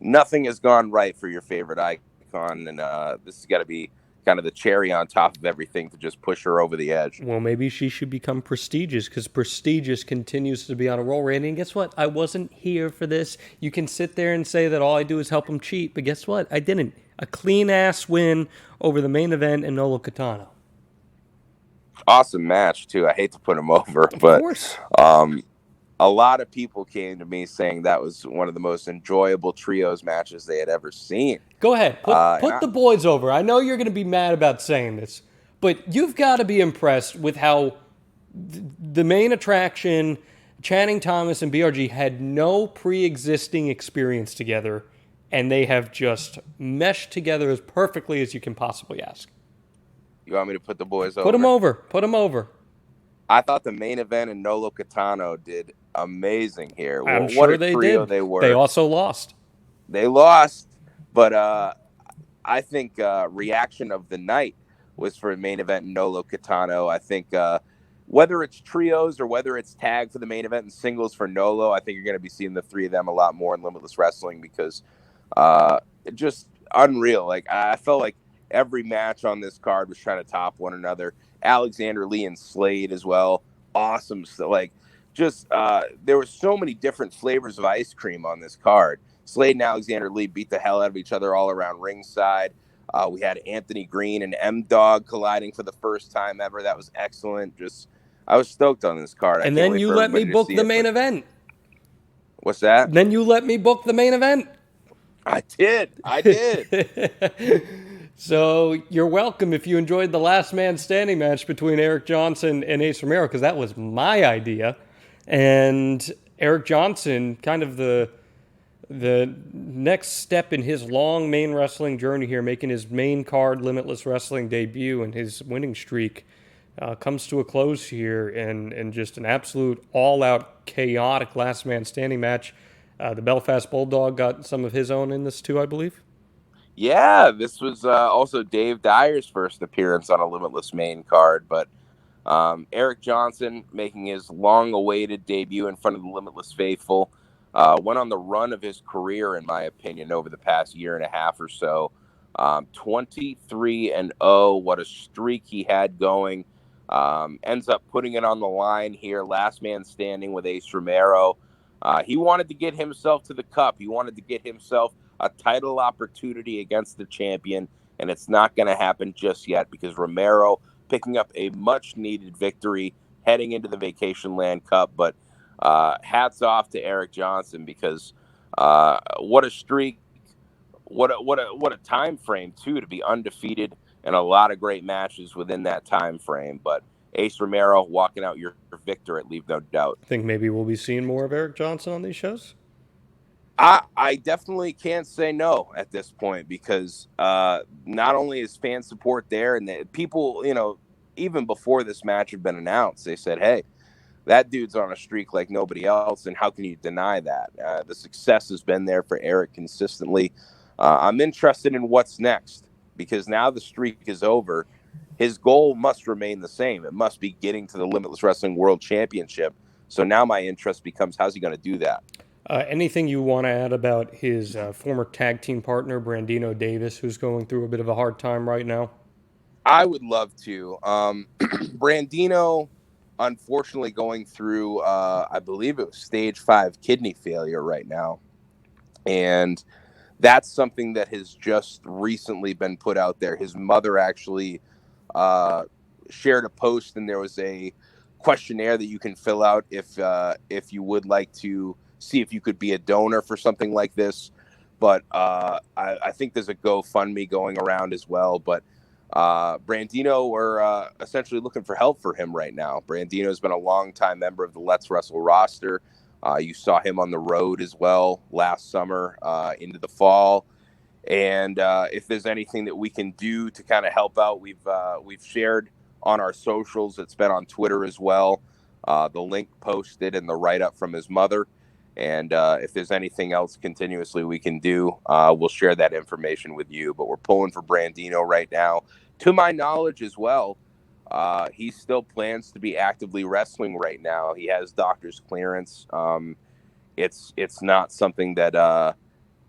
nothing has gone right for your favorite icon. And this has got to be kind of the cherry on top of everything to just push her over the edge. Well, maybe she should become Prestigious, because Prestigious continues to be on a roll, Randy. And guess what? I wasn't here for this. You can sit there and say that all I do is help them cheat, but guess what? I didn't. A clean-ass win over the main event and Nolo Catano. Awesome match, too. I hate to put him over, but a lot of people came to me saying that was one of the most enjoyable trios matches they had ever seen. Go ahead. Put the boys over. I know you're going to be mad about saying this, but you've got to be impressed with how the main attraction, Channing Thomas and BRG, had no pre-existing experience together, and they have just meshed together as perfectly as you can possibly ask. You want me to put the boys over? Put them over. I thought the main event and Nolo Catano did amazing here. I'm sure they did. They were. They also lost. They lost, but I think reaction of the night was for the main event and Nolo Catano. I think whether it's trios or whether it's tag for the main event and singles for Nolo, I think you're going to be seeing the 3 of them a lot more in Limitless Wrestling because just unreal. Like I felt like every match on this card was trying to top one another. Alexander Lee and Slade as well. Awesome. So, there were so many different flavors of ice cream on this card. Slade and Alexander Lee beat the hell out of each other all around ringside. We had Anthony Greene and M-Dog colliding for the first time ever. That was excellent. I was stoked on this card. And then you let me book the main event. What's that? Then you let me book the main event. I did. So you're welcome if you enjoyed the last man standing match between Eric Johnson and Ace Romero, because that was my idea. And Eric Johnson, kind of the next step in his long main wrestling journey here, making his main card Limitless Wrestling debut, and his winning streak comes to a close here, and just an absolute all-out chaotic last man standing match. The Belfast Bulldog got some of his own in this too, I believe. Yeah, this was also Dave Dyer's first appearance on a Limitless main card, but Eric Johnson making his long-awaited debut in front of the Limitless faithful, went on the run of his career, in my opinion, over the past year and a half or so. 23-0, what a streak he had going. Ends up putting it on the line here, last man standing with Ace Romero. He wanted to get himself to the cup. He wanted to get himself a title opportunity against the champion. and it's not going to happen just yet because Romero picking up a much-needed victory heading into the Vacationland Cup. But hats off to Eric Johnson because what a streak, what a time frame too to be undefeated and a lot of great matches within that time frame. But Ace Romero walking out your victor at Leave No Doubt. I think maybe we'll be seeing more of Eric Johnson on these shows. I definitely can't say no at this point because not only is fan support there, and people, even before this match had been announced, they said, hey, that dude's on a streak like nobody else, and how can you deny that? The success has been there for Eric consistently. I'm interested in what's next because now the streak is over. His goal must remain the same. It must be getting to the Limitless Wrestling World Championship. So now my interest becomes, how's he going to do that? Anything you want to add about his former tag team partner, Brandino Davis, who's going through a bit of a hard time right now? I would love to. Brandino, unfortunately, going through, I believe it was stage 5 kidney failure right now. And that's something that has just recently been put out there. His mother actually shared a post, and there was a questionnaire that you can fill out if you would like to see if you could be a donor for something like this. But I think there's a GoFundMe going around as well. But Brandino, we're essentially looking for help for him right now. Brandino has been a longtime member of the Let's Wrestle roster. You saw him on the road as well last summer into the fall. And if there's anything that we can do to kind of help out, we've shared on our socials. It's been on Twitter as well. The link posted and the write-up from his mother. And if there's anything else continuously we can do, we'll share that information with you. But we're pulling for Brandino right now. To my knowledge as well, he still plans to be actively wrestling right now. He has doctor's clearance. It's not something that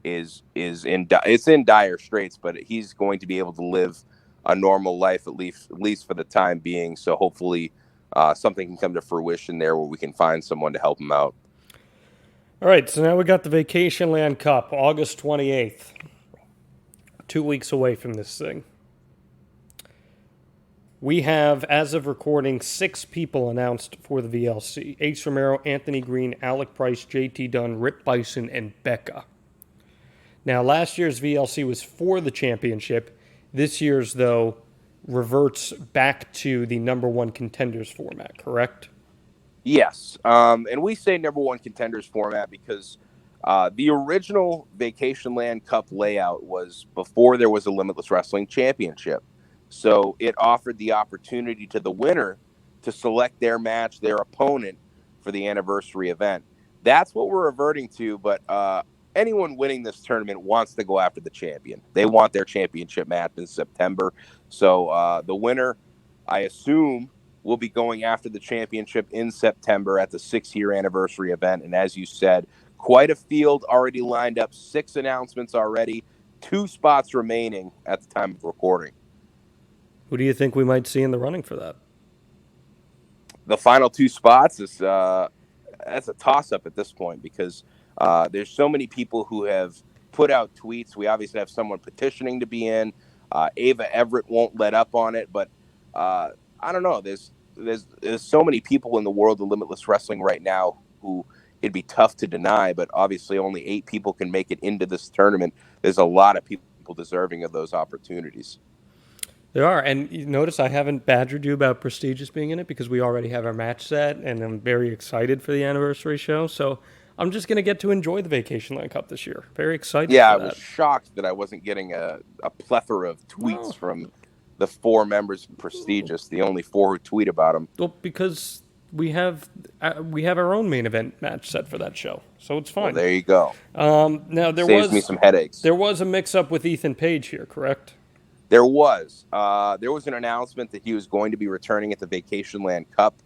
is in dire straits, but he's going to be able to live a normal life at least for the time being. So hopefully something can come to fruition there where we can find someone to help him out. All right, so now we got the Vacationland Cup, August 28th. 2 weeks away from this thing. We have, as of recording, 6 people announced for the VLC. Ace Romero, Anthony Greene, Alec Price, JT Dunn, Rip Bison, and Becca. Now, last year's VLC was for the championship. This year's, though, reverts back to the number 1 contenders format, correct? Yes, and we say number 1 contenders format because the original Vacationland Cup layout was before there was a Limitless Wrestling Championship. So it offered the opportunity to the winner to select their match, their opponent for the anniversary event. That's what we're reverting to, but anyone winning this tournament wants to go after the champion. They want their championship match in September. So the winner, I assume, will be going after the championship in September at the 6-year anniversary event. And as you said, quite a field already lined up, 6 announcements already, 2 spots remaining at the time of recording. Who do you think we might see in the running for that? The final 2 spots is that's a toss-up at this point because there's so many people who have put out tweets. We obviously have someone petitioning to be in. Ava Everett won't let up on it, but I don't know. There's so many people in the world of Limitless Wrestling right now who it'd be tough to deny, but obviously only 8 people can make it into this tournament. There's a lot of people deserving of those opportunities. There are, and you notice I haven't badgered you about Prestigious being in it because we already have our match set, and I'm very excited for the anniversary show, so I'm just going to get to enjoy the Vacationland Cup this year. Very excited for that. I was shocked that I wasn't getting a plethora of tweets from the 4 members of Prestigious, the only 4 who tweet about them. Well, because we have our own main event match set for that show, so it's fine. Well, there you go. Now Saves me some headaches. There was a mix-up with Ethan Page here, correct? There was an announcement that he was going to be returning at the Vacationland Cup.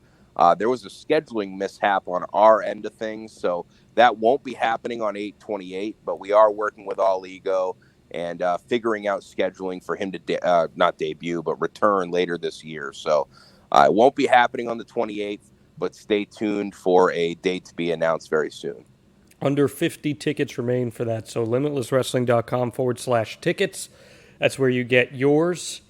There was a scheduling mishap on our end of things, so that won't be happening on 8/28, but we are working with All Ego and figuring out scheduling for him to not debut, but return later this year. So it won't be happening on the 28th, but stay tuned for a date to be announced very soon. Under 50 tickets remain for that, so limitlesswrestling.com/tickets. That's where you get yours.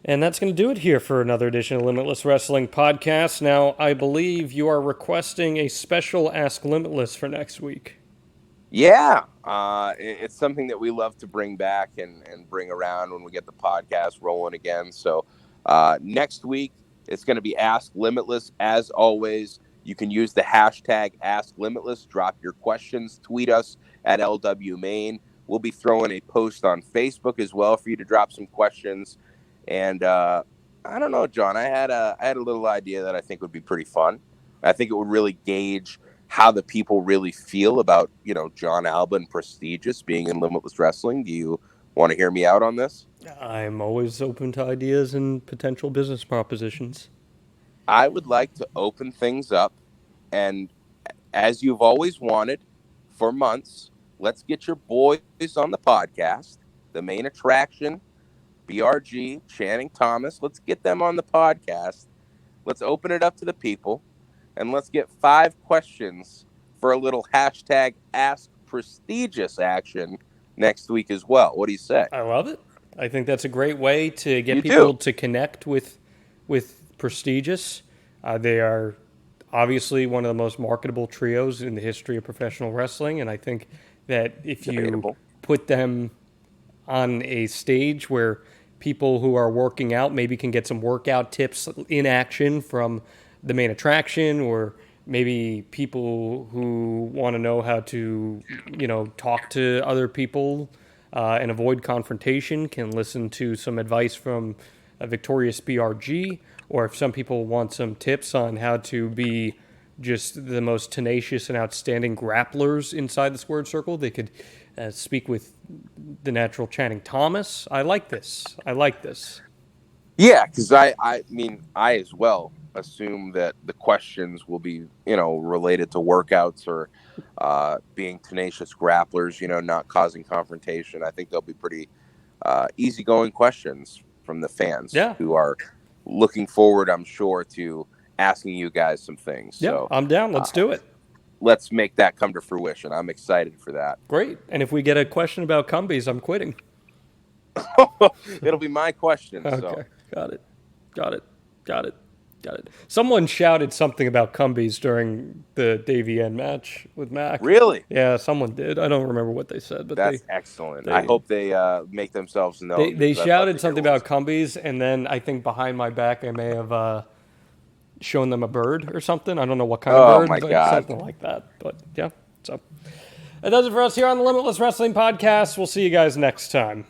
And that's going to do it here for another edition of Limitless Wrestling Podcast. Now, I believe you are requesting a special Ask Limitless for next week. Yeah, it's something that we love to bring back and bring around when we get the podcast rolling again. So next week, it's going to be Ask Limitless. As always, you can use the hashtag Ask Limitless. Drop your questions. Tweet us at LWMain. We'll be throwing a post on Facebook as well for you to drop some questions. And I don't know, John, I had a little idea that I think would be pretty fun. I think it would really gauge how the people really feel about, Jon Alba and Prestigious being in Limitless Wrestling. Do you want to hear me out on this? I'm always open to ideas and potential business propositions. I would like to open things up, and as you've always wanted for months, let's get your boys on the podcast, the main attraction, BRG, Channing Thomas. Let's get them on the podcast. Let's open it up to the people. And let's get 5 questions for a little hashtag Ask Prestigious action next week as well. What do you say? I love it. I think that's a great way to get people to connect with Prestigious. They are obviously one of the most marketable trios in the history of professional wrestling, and I think that if you put them on a stage where people who are working out maybe can get some workout tips in action from the main attraction, or maybe people who want to know how to, talk to other people and avoid confrontation can listen to some advice from a victorious BRG, or if some people want some tips on how to be just the most tenacious and outstanding grapplers inside the squared circle, they could speak with the natural Channing Thomas. I like this. Yeah, because I mean, I as well assume that the questions will be, related to workouts or being tenacious grapplers, not causing confrontation. I think they'll be pretty easygoing questions from the fans who are looking forward, I'm sure, to asking you guys some things. Yeah, so, I'm down. Let's do it. Let's make that come to fruition. I'm excited for that. Great. And if we get a question about Cumbies, I'm quitting. It'll be my question. Okay. So. Got it. Someone shouted something about Cumbies during the Davey N match with Mac. Really? Yeah, someone did. I don't remember what they said, but that's excellent. I hope they make themselves known. They shouted something about Cumbies, and then I think behind my back I may have shown them a bird or something. I don't know what kind of bird, but something like that. But yeah, so that does it for us here on the Limitless Wrestling Podcast. We'll see you guys next time.